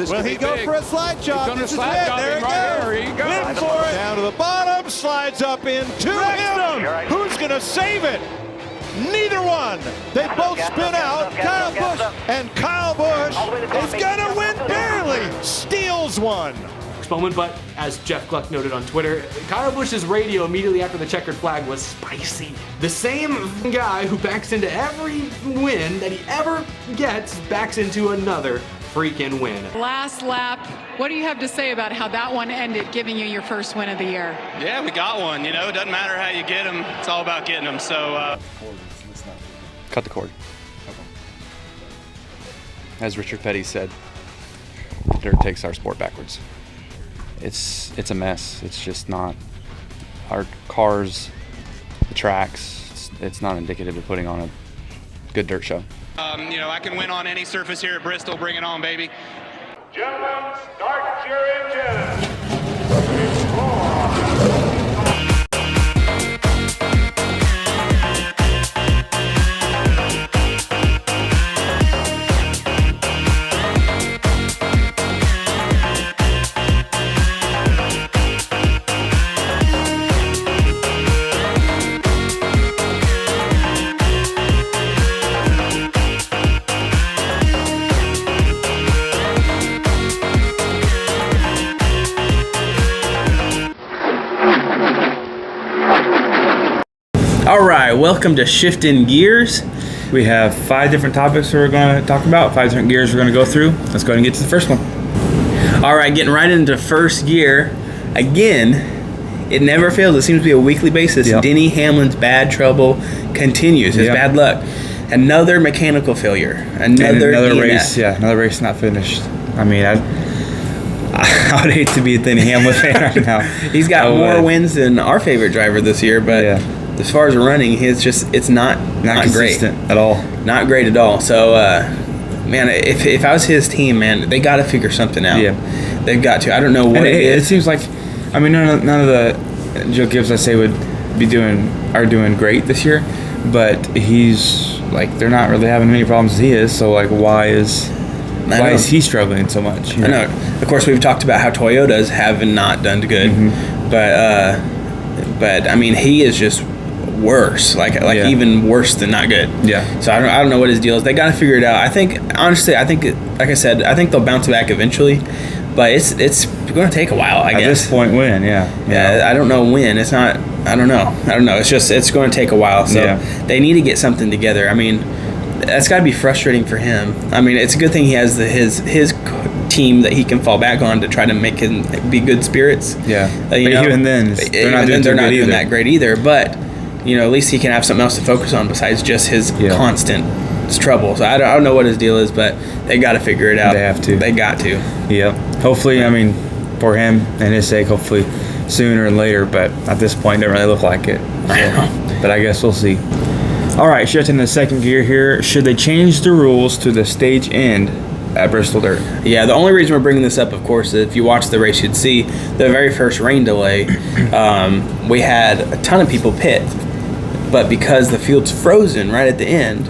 This Will he go for a slide job? This is it. There he goes. Here he goes. In for it. Down to the bottom. Slides up into him. Who's going to save it? Neither one. They both spin out. Kyle Busch. And Kyle Busch is going to win barely. Steals one. Moment, but as Jeff Gluck noted on Twitter, Kyle Busch's radio immediately after the checkered flag was spicy. The same guy who backs into every win that he ever gets backs into another freaking win. Last lap, what do you have to say about how that one ended, giving you your first win of the year? Yeah, we got one. You know, it doesn't matter how you get them. It's all about getting them. So, cut the cord. As Richard Petty said, dirt takes our sport backwards. It's a mess. It's just not our cars, the tracks. It's not indicative of putting on a good dirt show. you know, I can win on any surface here at Bristol. Bring it on, baby. Gentlemen, start your engines. All right, welcome to Shifting Gears. We have 5 different topics we're going to talk about, 5 different gears we're going to go through. Let's go ahead and get to the first one. All right, getting right into first gear. Again, it never fails. It seems to be a weekly basis. Yep. Denny Hamlin's bad trouble continues. His bad luck. Another mechanical failure. Another race. Yeah, another race not finished. I mean, I would hate to be a Denny Hamlin fan right now. He's got more wins than our favorite driver this year, but as far as running, it's not great at all. Not great at all. So, man, if I was his team, man, they got to figure something out. Yeah, they've got to. I don't know what it is. It seems like, I mean, none of the Joe Gibbs I say are doing great this year, but he's like they're not really having many problems as he is. So like, why is he struggling so much? I know. Of course, we've talked about how Toyotas have not done good, but I mean, he is just worse, like even worse than not good. Yeah. So I don't know what his deal is. They got to figure it out. I think honestly, like I said, I think they'll bounce back eventually, but it's going to take a while. I guess at this point, when I don't know when. It's not. I don't know. It's going to take a while. So they need to get something together. I mean, that's got to be frustrating for him. I mean, it's a good thing he has his team that he can fall back on to try to make him be good spirits. Yeah. Even then, they're not doing that great either. But at least he can have something else to focus on besides just his constant trouble. So I don't know what his deal is, but they got to figure it out. They have to. They got to. Yeah. Hopefully, I mean, for him and his sake, hopefully sooner and later. But at this point, it doesn't really look like it. So, but I guess we'll see. All right, shifting to the second gear here. Should they change the rules to the stage end at Bristol Dirt? Yeah, the only reason we're bringing this up, of course, is if you watch the race, you'd see the very first rain delay. We had a ton of people pit, but because the field's frozen right at the end,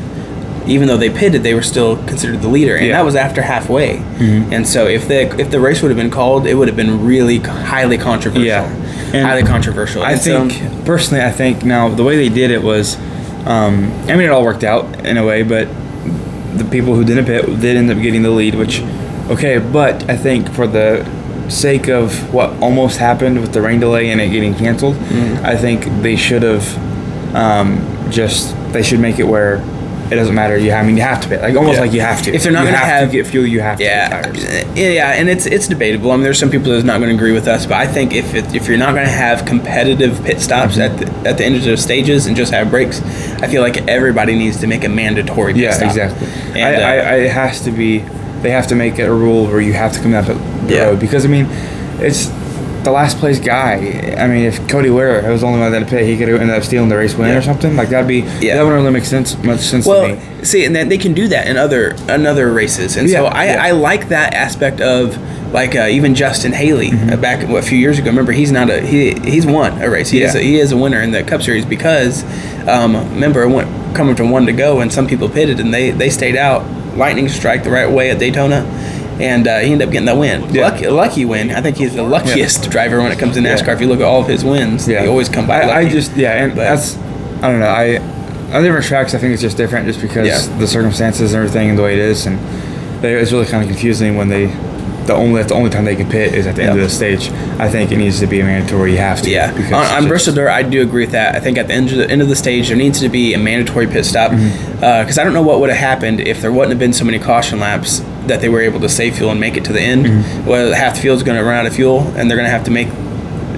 even though they pitted, they were still considered the leader, and that was after halfway. Mm-hmm. And so if the race would have been called, it would have been really highly controversial. Yeah, and highly controversial. I think now the way they did it was, I mean, it all worked out in a way, but the people who didn't pit did end up getting the lead, which, okay, but I think for the sake of what almost happened with the rain delay and it getting canceled, I think they should have they should make it where it doesn't matter. You have to pit, like almost like you have to. If they're not going to get fuel, you have to get tires. Yeah, and it's debatable. I mean, there's some people that's not going to agree with us, but I think if you're not going to have competitive pit stops at the end of the stages and just have breaks, I feel like everybody needs to make a mandatory pit stop. Yeah, exactly. And it has to be. They have to make it a rule where you have to come up the road, because I mean, it's the last place guy. I mean, if Cody Ware was the only one that pit, he could have ended up stealing the race win or something. Like that wouldn't really make much sense to me. See, and then they can do that in other races, and so I like that aspect of like even Justin Haley back a few years ago. Remember, he's won a race. He is a winner in the Cup Series because remember, it went coming from 1 to go, and some people pitted and they stayed out. Lightning strike the right way at Daytona. and he ended up getting the win. Lucky win. I think he's the luckiest driver when it comes to NASCAR. If you look at all of his wins, they always come by lucky. That's, I don't know, on different tracks, I think it's just different just because the circumstances and everything and the way it is, and it's really kind of confusing when the only time they can pit is at the end of the stage. I think it needs to be a mandatory. You have to. Yeah. On Bristol Dirt, I do agree with that. I think at the end of the stage, there needs to be a mandatory pit stop because I don't know what would have happened if there wouldn't have been so many caution laps that they were able to save fuel and make it to the end. Well, half the field is going to run out of fuel, and they're going to have to make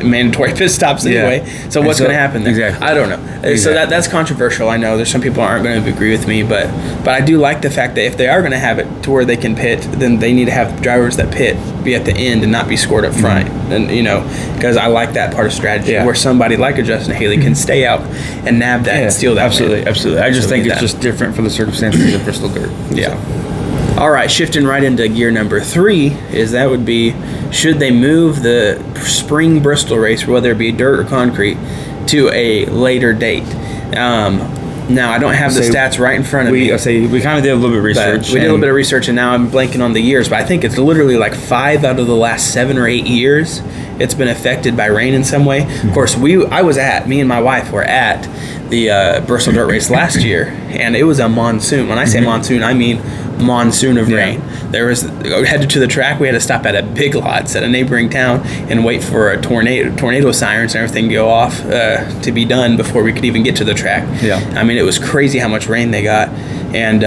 mandatory pit stops anyway. So what's going to happen there? Exactly. I don't know. Exactly. So that's controversial. I know there's some people aren't going to agree with me, but I do like the fact that if they are going to have it to where they can pit, then they need to have drivers that pit be at the end and not be scored up front. And because I like that part of strategy where somebody like a Justin Haley can stay out and nab that and steal that. Absolutely. I just think it's just different for the circumstances of Bristol Dirt. Yeah. So. All right, shifting right into gear number 3 that would be, should they move the spring Bristol race, whether it be dirt or concrete, to a later date? Now, I don't have the stats right in front of me. We kind of did a little bit of research. We did a little bit of research, and now I'm blanking on the years, but I think it's literally like 5 out of the last 7 or 8 years it's been affected by rain in some way. Of course, me and my wife were at the Bristol Dirt race last year, and it was a monsoon. When I say monsoon, I mean monsoon of rain. There was headed to the track. We had to stop at a Big Lots at a neighboring town and wait for a tornado sirens and everything to go off to be done before we could even get to the track. I mean, it was crazy how much rain they got, and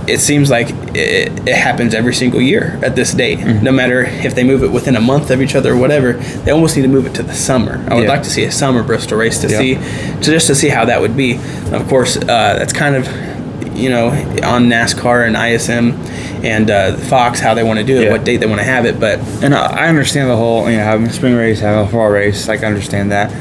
it seems like it happens every single year at this date. No matter if they move it within a month of each other or whatever, they almost need to move it to the summer. I would like to see a summer Bristol race to see how that would be. Of course, that's kind of on NASCAR and ISM and Fox how they want to do it, what date they want to have it. And I understand the whole having a spring race, having a fall race. Like, I understand that,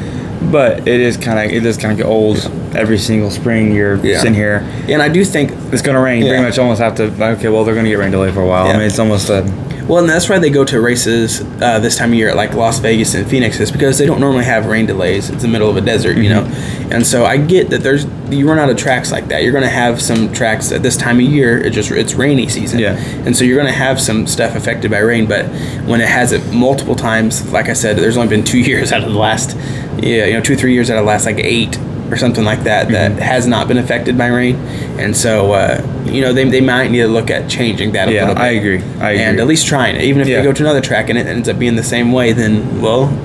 but it does kind of get old. Every single spring you're sitting here, and I do think it's going to rain. Pretty much almost have to. Okay, well, they're going to get rain delay for a while. I mean, it's almost a. Well, and that's why they go to races this time of year at like Las Vegas and Phoenix, is because they don't normally have rain delays. It's the middle of a desert, and so I get that you run out of tracks like that. You're going to have some tracks at this time of year. It's rainy season, and so you're going to have some stuff affected by rain. But when it has it multiple times, like I said, there's only been 2 years out of the last, 2-3 years out of the last like 8 or something like that has not been affected by rain, and so they might need to look at changing that a little bit. I agree, and at least trying it. Even if they go to another track and it ends up being the same way, then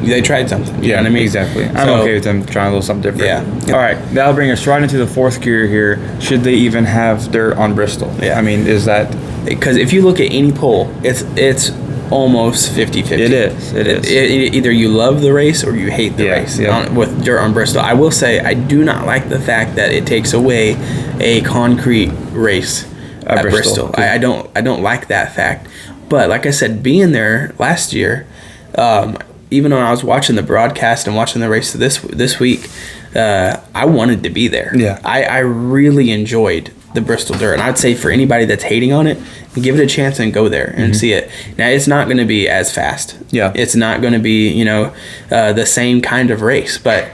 they tried something. You know what I mean? Exactly. I'm okay with them trying a little something different. Yeah. All right, that'll bring us right into the 4th gear here. Should they even have dirt on Bristol? Yeah. I mean, is that because if you look at any poll, it's almost 50-50. It is. Either you love the race or you hate the race with dirt on Bristol. I will say I do not like the fact that it takes away a concrete race at Bristol. I don't like that fact. But like I said, being there last year, even when I was watching the broadcast and watching the race this week, I wanted to be there. Yeah. I really enjoyed the Bristol Dirt, and I'd say for anybody that's hating on it, give it a chance and go there and see it. Now, it's not going to be as fast. It's not going to be the same kind of race, but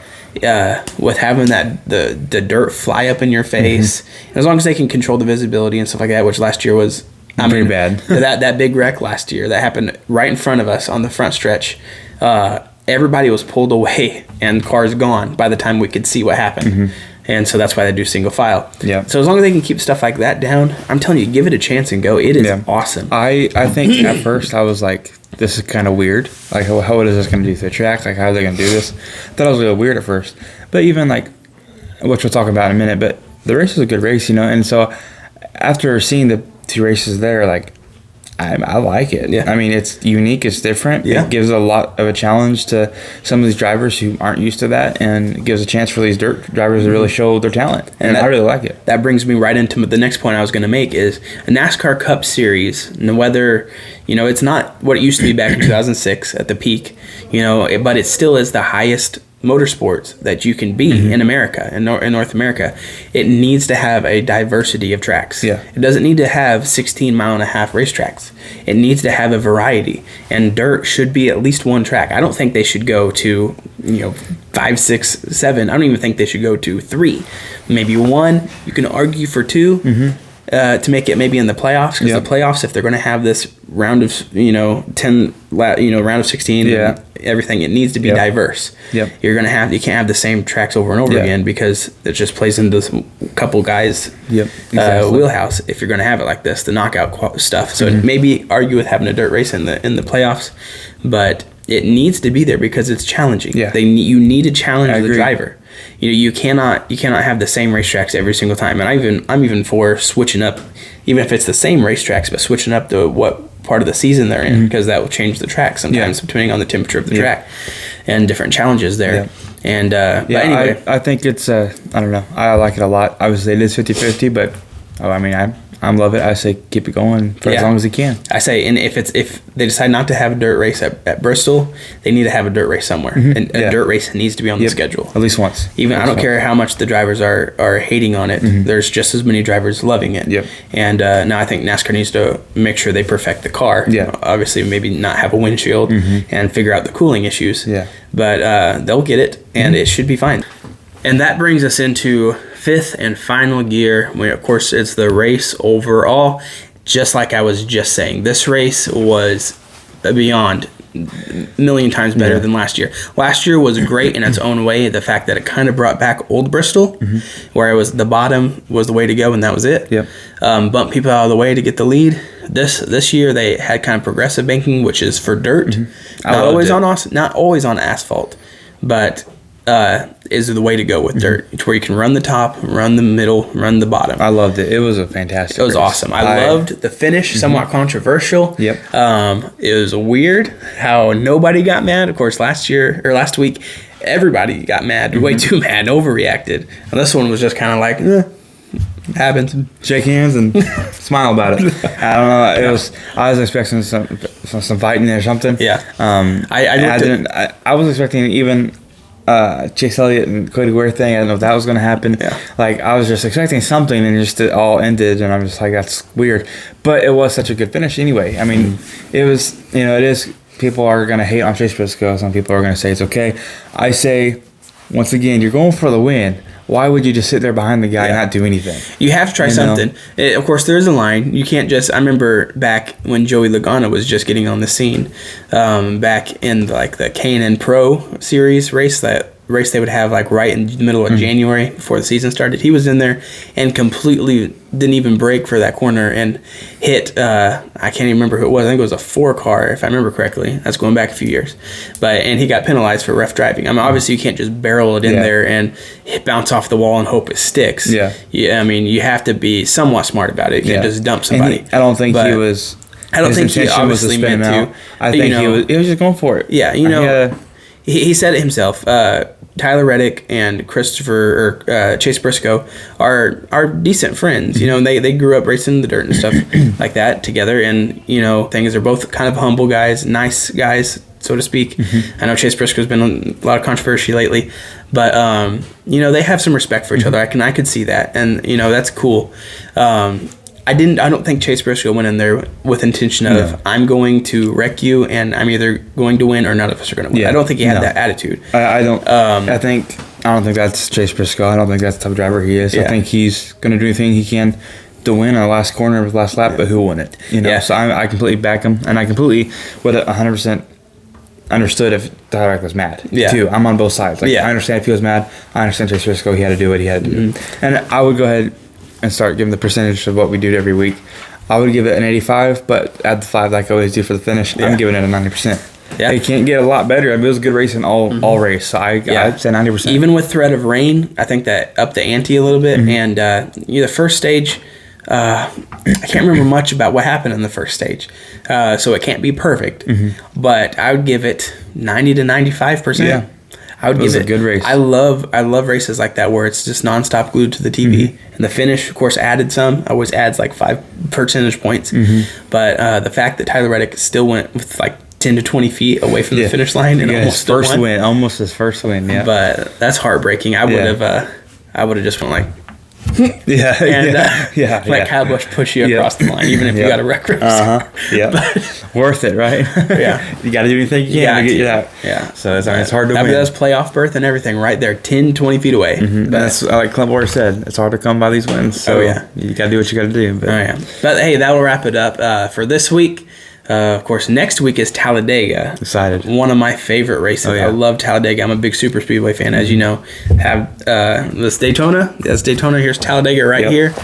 with having the dirt fly up in your face, as long as they can control the visibility and stuff like that, which last year was pretty bad. that big wreck last year that happened right in front of us on the front stretch. Everybody was pulled away and cars gone by the time we could see what happened. And so that's why they do single file. So as long as they can keep stuff like that down, I'm telling you, give it a chance and go. It is awesome. I think at first I was like, this is kind of weird. Like, what is this going to do to the track? Like, how are they going to do this? I thought it was a little weird at first. But even like, which we'll talk about in a minute, but the race was a good race, And so after seeing the 2 races there, like, I like it. I mean, it's unique. It's different. It gives a lot of a challenge to some of these drivers who aren't used to that, and it gives a chance for these dirt drivers to really show their talent. And I really like it. That brings me right into the next point I was going to make is a NASCAR Cup Series. And whether, it's not what it used to be back in 2006 at the peak, but it still is the highest motorsports that you can be in America, in North America. It needs to have a diversity of tracks. It doesn't need to have 16-mile-and-a-half racetracks. It needs to have a variety, and dirt should be at least one track. I don't think they should go to 5, 6, 7. I don't even think they should go to 3, maybe 1. You can argue for 2, to make it maybe in the playoffs. Because the playoffs, if they're going to have this round of 10, round of 16, and everything, it needs to be diverse. Yep. You can't have the same tracks over and over again, because it just plays into this couple guys' wheelhouse. If you're going to have it like this, the knockout stuff. So maybe argue with having a dirt race in the playoffs, but it needs to be there because it's challenging. Yeah. You need to challenge the driver. You cannot have the same racetracks every single time. And I'm even for switching up, even if it's the same racetracks, but switching up to what part of the season they're in, because that will change the track sometimes depending on the temperature of the track and different challenges there. Yeah. And but anyway, I think it's I don't know. I like it a lot. Obviously, it is 50-50, but I love it. I say keep it going for as long as you can. I say, and if they decide not to have a dirt race at Bristol, they need to have a dirt race somewhere. And a dirt race needs to be on the schedule. At least once. I don't care how much the drivers are hating on it. There's just as many drivers loving it. Yep. And now I think NASCAR needs to make sure they perfect the car. Yeah. Obviously, maybe not have a windshield and figure out the cooling issues. Yeah. But they'll get it, and it should be fine. And that brings us into fifth and final gear. Of course, it's the race overall. Just like I was just saying, this race was beyond a million times better than last year. Last year was great in its own way. The fact that it kind of brought back old Bristol, where it was the bottom was the way to go, and that was it. Yep. Bumped people out of the way to get the lead. This year they had kind of progressive banking, which is for dirt, not always on asphalt, but is the way to go with dirt. It's where you can run the top, run the middle, run the bottom. I loved it. It was a fantastic It was race. awesome. I loved the finish, somewhat controversial. Yep. It was weird how nobody got mad. Of course, last week, everybody got mad, way too mad, overreacted. And this one was just kind of like, happens. Shake hands and smile about it. I don't know. I was expecting some fighting or something. Yeah. I was expecting even Chase Elliott and Cody Ware thing. I don't know if that was going to happen. Yeah. Like, I was just expecting something, and it all ended, and I'm just like, that's weird. But it was such a good finish anyway. I mean, it was, it is, people are going to hate on Chase Briscoe. Some people are going to say it's okay. I say, once again, you're going for the win. Why would you just sit there behind the guy and not do anything? You have to try something. Of course, there's a line. You can't just... I remember back when Joey Logano was just getting on the scene, back in the K&N Pro Series race, that race they would have right in the middle of January before the season started. He was in there and completely didn't even brake for that corner and hit, I can't even remember who it was. I think it was a 4 car, if I remember correctly. That's going back a few years. And he got penalized for rough driving. I mean, obviously you can't just barrel it in there and bounce off the wall and hope it sticks. Yeah. I mean, you have to be somewhat smart about it. You can't just dump somebody. I don't think he was... I don't think he obviously meant to. I think he was just going for it. Yeah, he said it himself. Tyler Reddick and Chase Briscoe are decent friends. They grew up racing in the dirt and stuff like that together. And things are both kind of humble guys, nice guys, so to speak. I know Chase Briscoe's been in a lot of controversy lately, but they have some respect for each other. I could see that, and that's cool. I don't think Chase Briscoe went in there with intention of I'm going to wreck you and I'm either going to win or none of us are going to win. I don't think he had that attitude. I don't think that's Chase Briscoe. I don't think that's the type of driver he is. I think he's going to do anything he can to win on the last corner of the last lap, but who'll win it? So I completely back him, and I completely would 100% understood if Tyler Reddick was mad too. I'm on both sides. I understand if he was mad. I understand Chase Briscoe. He had to do what he had to do, and I would go ahead and start giving the percentage of what we do every week. I would give it an 85, but add the 5 like I always do for the finish. I'm giving it a 90%. Yeah. It can't get a lot better. I mean, it was a good race in all race, so I'd say 90%. Even with threat of rain, I think that upped the ante a little bit. And the first stage, I can't remember much about what happened in the first stage, so it can't be perfect. But I would give it 90 to 95%. Yeah. I would give it a good race. I love races like that where it's just nonstop glued to the TV. And the finish, of course, added some. Always adds 5 percentage points. But the fact that Tyler Reddick still went with 10 to 20 feet away from the finish line and almost his first win. Yeah. But that's heartbreaking. I would have just went Yeah, and yeah. Kyle Busch push you across the line, even if you got a wreck race. Yeah. Worth it, right? Yeah. You got to do anything you can to get you that. Yeah. So it's hard to win. That's playoff berth and everything right there, 10, 20 feet away. But that's like Clint Boyer said. It's hard to come by these wins. So you got to do what you got to do. But, But hey, that will wrap it up for this week. Of course, next week is Talladega. Excited. One of my favorite races. I love Talladega. I'm a big super speedway fan, as you know. Have this Daytona. That's Daytona. Here's Talladega right here.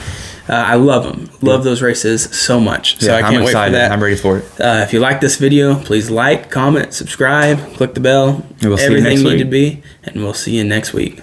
I love them. Love those races so much. So I can't wait for that. I'm ready for it. If you like this video, please like, comment, subscribe, click the bell. And we'll see you everything next you need week. to be, and we'll see you next week.